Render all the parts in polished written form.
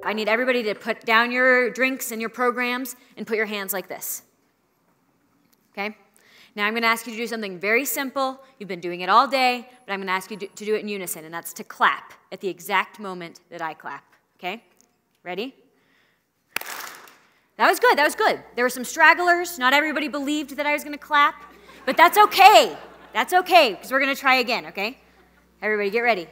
I need everybody to put down your drinks and your programs and put your hands like this. Okay? Now I'm going to ask you to do something very simple. You've been doing it all day, but I'm going to ask you to do it in unison, and that's to clap at the exact moment that I clap. Okay? Ready? That was good. That was good. There were some stragglers. Not everybody believed that I was going to clap, but that's okay. That's okay, because we're going to try again, okay? Everybody get ready.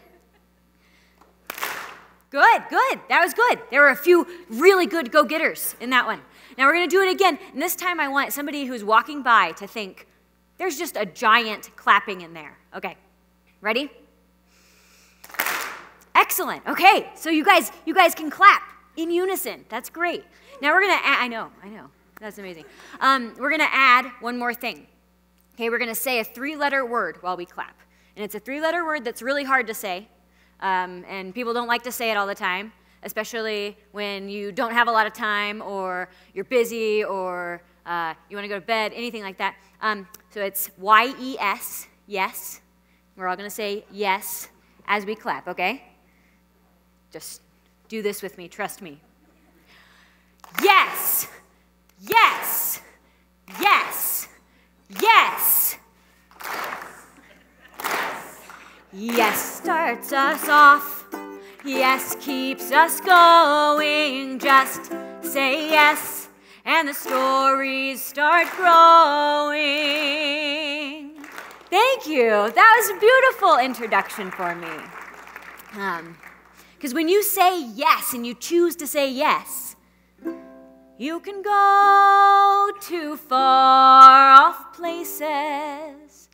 Good, good. That was good. There were a few really good go-getters in that one. Now we're going to do it again, and this time I want somebody who's walking by to think, there's just a giant clapping in there. Okay, ready? Excellent. Okay, so you guys can clap in unison. That's great. Now we're going to add, I know. That's amazing. We're going to add one more thing. Okay, we're going to say a 3-letter word while we clap. And it's a 3-letter word that's really hard to say. And people don't like to say it all the time, especially when you don't have a lot of time or you're busy or you want to go to bed, anything like that. So it's Y-E-S, yes. We're all going to say yes as we clap, okay? Just do this with me, trust me. Yes, yes, yes, yes. Yes starts us off, yes keeps us going, just say yes, and the stories start growing. Thank you, that was a beautiful introduction for me. Because when you say yes and you choose to say yes, you can go to far off places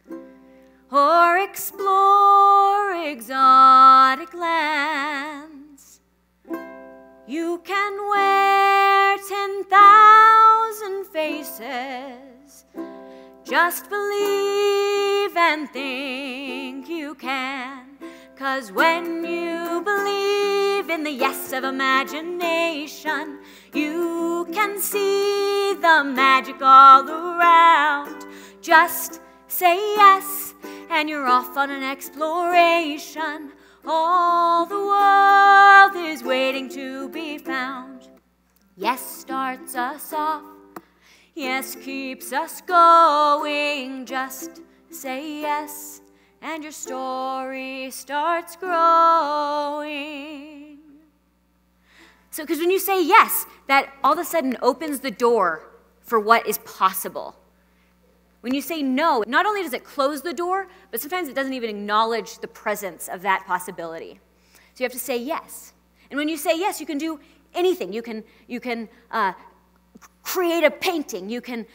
or explore exotic lands. You can wear 10,000 faces. Just believe and think you can. 'Cause when you believe in the yes of imagination, you can see the magic all around. Just say yes, and you're off on an exploration. All the world is waiting to be found. Yes starts us off, yes keeps us going. Just say yes, and your story starts growing. So, because when you say yes, that all of a sudden opens the door for what is possible. When you say no, not only does it close the door, but sometimes it doesn't even acknowledge the presence of that possibility. So you have to say yes. And when you say yes, you can do anything. You can create a painting. You can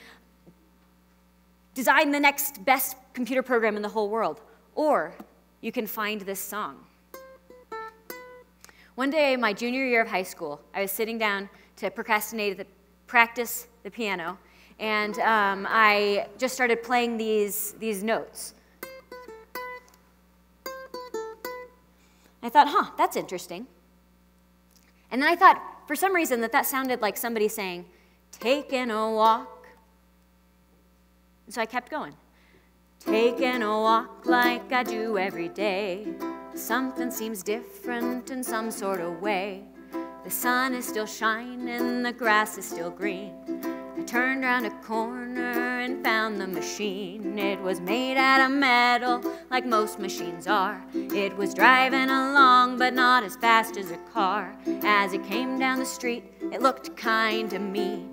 design the next best computer program in the whole world. Or you can find this song. One day, my junior year of high school, I was sitting down to practice the piano, and I just started playing these notes. I thought, that's interesting. And then I thought, for some reason, that sounded like somebody saying, taking a walk. And so I kept going. Taking a walk like I do every day. Something seems different in some sort of way. The sun is still shining, the grass is still green. I turned around a corner and found the machine. It was made out of metal, like most machines are. It was driving along, but not as fast as a car. As it came down the street, it looked kinda mean.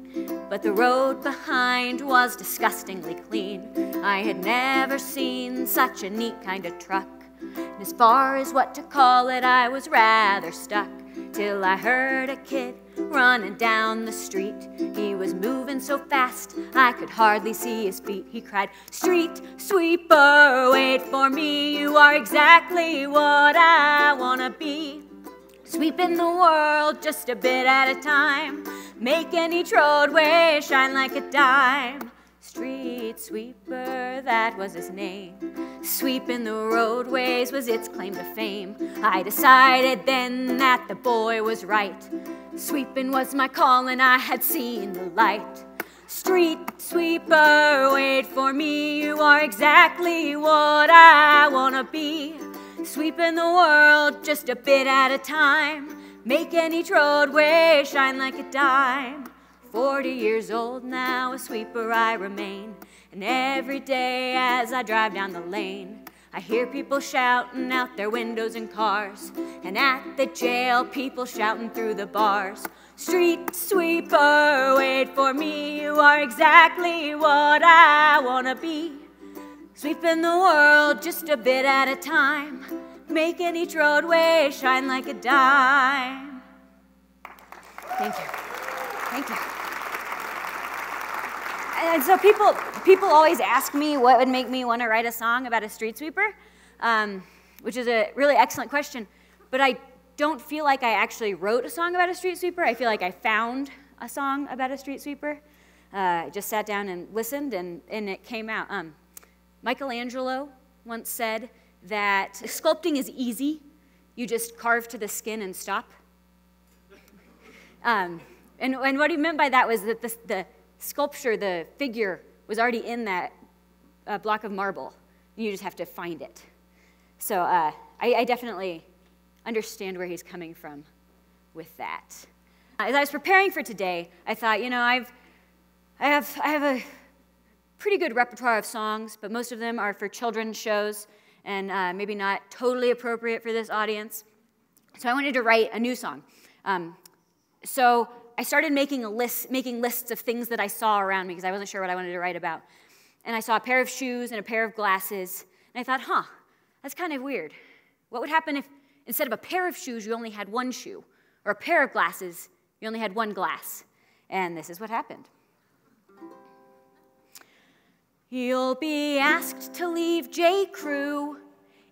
But the road behind was disgustingly clean. I had never seen such a neat kind of truck. And as far as what to call it, I was rather stuck. Till I heard a kid running down the street. He was moving so fast, I could hardly see his feet. He cried, "Street sweeper, wait for me. You are exactly what I wanna be. Sweeping the world just a bit at a time. Making each roadway shine like a dime." Street sweeper, that was his name. Sweeping the roadways was its claim to fame. I decided then that the boy was right. Sweeping was my calling, I had seen the light. Street sweeper, wait for me. You are exactly what I wanna be. Sweeping the world just a bit at a time. making each roadway shine like a dime. 40 years old now, a sweeper I remain, and every day as I drive down the lane, I hear people shouting out their windows and cars, and at the jail, people shouting through the bars. Street sweeper, wait for me, you are exactly what I wanna be. Sweeping the world just a bit at a time, making each roadway shine like a dime. Thank you. Thank you. And so people always ask me what would make me want to write a song about a street sweeper, which is a really excellent question. But I don't feel like I actually wrote a song about a street sweeper. I feel like I found a song about a street sweeper. I just sat down and listened, and it came out. Michelangelo once said that sculpting is easy. You just carve to the skin and stop. And what he meant by that was that the sculpture, the figure, was already in that block of marble. You just have to find it. So I definitely understand where he's coming from with that. As I was preparing for today, I thought, you know, I have a pretty good repertoire of songs, but most of them are for children's shows and maybe not totally appropriate for this audience. So I wanted to write a new song. So I started making lists of things that I saw around me because I wasn't sure what I wanted to write about. And I saw a pair of shoes and a pair of glasses, and I thought, huh, that's kind of weird. What would happen if instead of a pair of shoes, you only had one shoe, or a pair of glasses, you only had one glass? And this is what happened. You'll be asked to leave J. Crew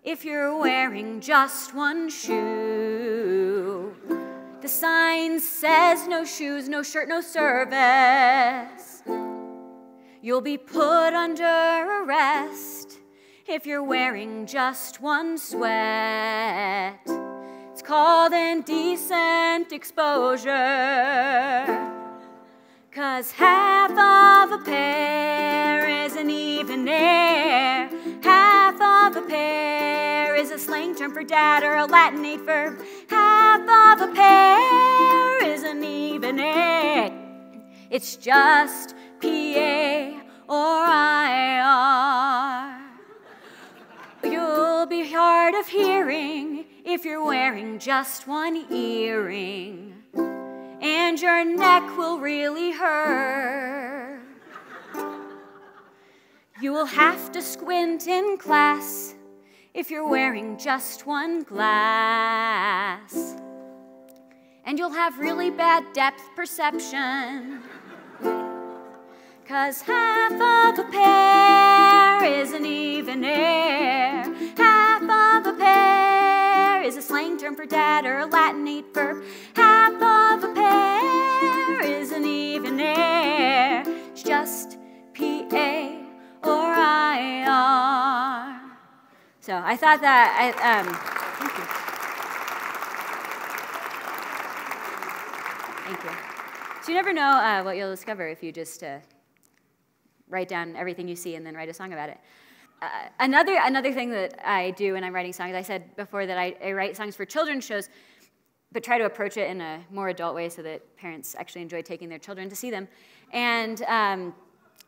if you're wearing just one shoe. The sign says no shoes, no shirt, no service. You'll be put under arrest if you're wearing just one sweat. It's called indecent exposure. 'Cause half of a pair is an even air. Half of a pair is a slang term for dad or a Latinate verb. Half of a pair is an even air. It's just PA or IR. You'll be hard of hearing if you're wearing just one earring. And your neck will really hurt. You will have to squint in class if you're wearing just one glass. And you'll have really bad depth perception. 'Cause half of a pair is an even air. Half of a pair is a slang term for dad or a Latinate verb. Half of a pair is an even air. It's just PA or IR. So I thought that, thank you. Thank you. So you never know what you'll discover if you just write down everything you see and then write a song about it. Another thing that I do when I'm writing songs, I said before that I write songs for children's shows, but try to approach it in a more adult way so that parents actually enjoy taking their children to see them. And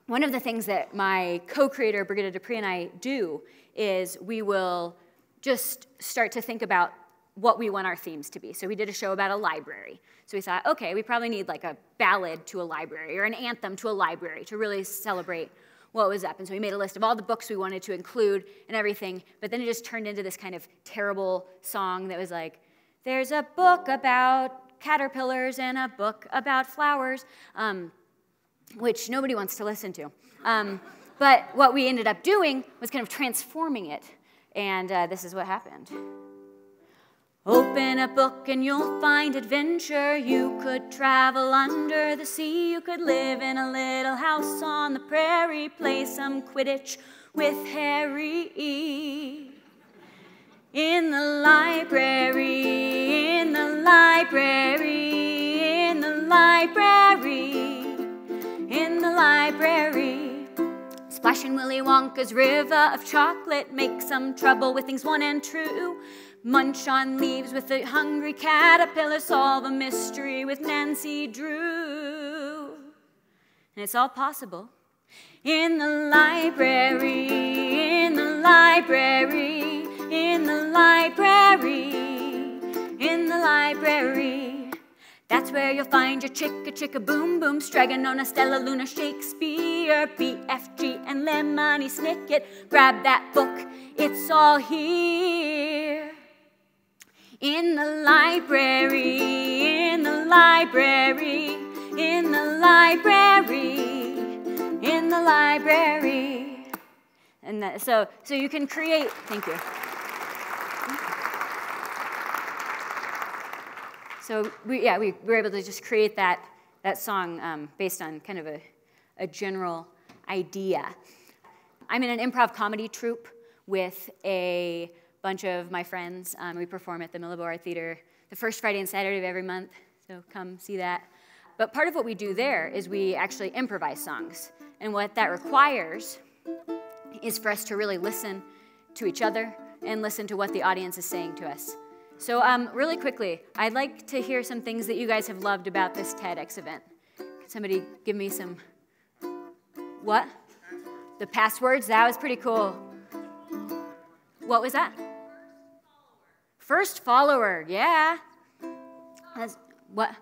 one of the things that my co-creator, Brigitte Dupree, and I do is we will just start to think about what we want our themes to be. So we did a show about a library. So we thought, okay, we probably need like a ballad to a library or an anthem to a library to really celebrate what was up. And so we made a list of all the books we wanted to include and everything, but then it just turned into this kind of terrible song that was like, there's a book about caterpillars and a book about flowers, which nobody wants to listen to. But what we ended up doing was kind of transforming it, and this is what happened. Open a book and you'll find adventure. You could travel under the sea. You could live in a little house on the prairie. Play some Quidditch with Harry. In the library, in the library, in the library, in the library. Splash wishing Willy Wonka's river of chocolate makes some trouble with things one and true. Munch on leaves with a hungry caterpillar, solve a mystery with Nancy Drew. And it's all possible. In the library, in the library, in the library, in the library. That's where you'll find your chicka chicka boom boom, Stregonona, Stella, Luna, Shakespeare, BFG, and Lemony Snicket. Grab that book, it's all here. In the library, in the library, in the library, in the library. And that, so you can create, thank you. So we were able to just create that song based on kind of a general idea. I'm in an improv comedy troupe with a bunch of my friends. We perform at the Millibo Art Theatre the first Friday and Saturday of every month, so come see that. But part of what we do there is we actually improvise songs. And what that requires is for us to really listen to each other and listen to what the audience is saying to us. So really quickly, I'd like to hear some things that you guys have loved about this TEDx event. Can somebody give me some, what? The passwords? That was pretty cool. What was that? First follower, yeah. That's, what?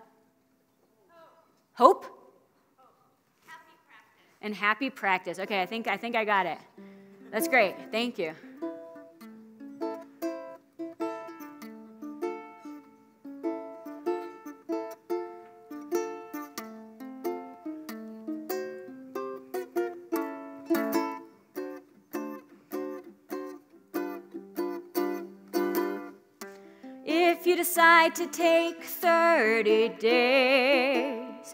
Hope? Happy practice. And happy practice. Okay, I think I got it. That's great. Thank you. If you decide to take 30 days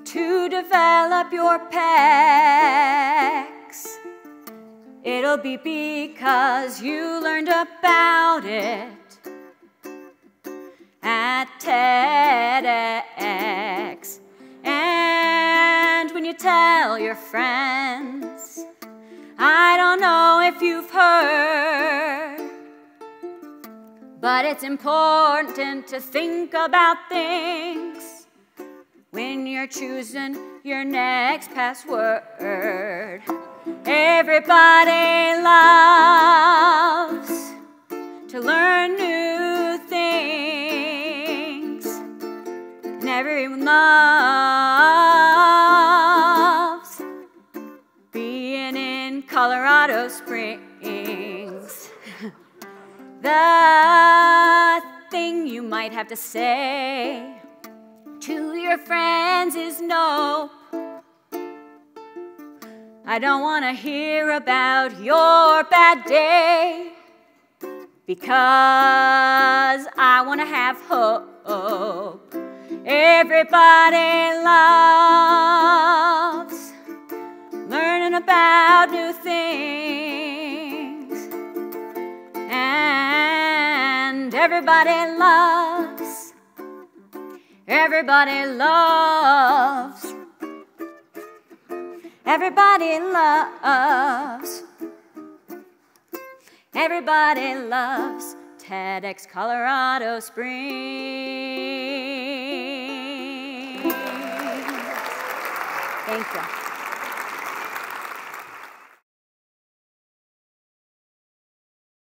to develop your pecs, it'll be because you learned about it at TEDx. And when you tell your friends, I don't know if you've heard, but it's important to think about things when you're choosing your next password. Everybody loves to learn new things, and everyone loves being in Colorado Springs. The thing you might have to say to your friends is no. I don't want to hear about your bad day, because I want to have hope. Everybody loves learning about new things, and everybody loves, everybody loves TEDx Colorado Springs. Thank you.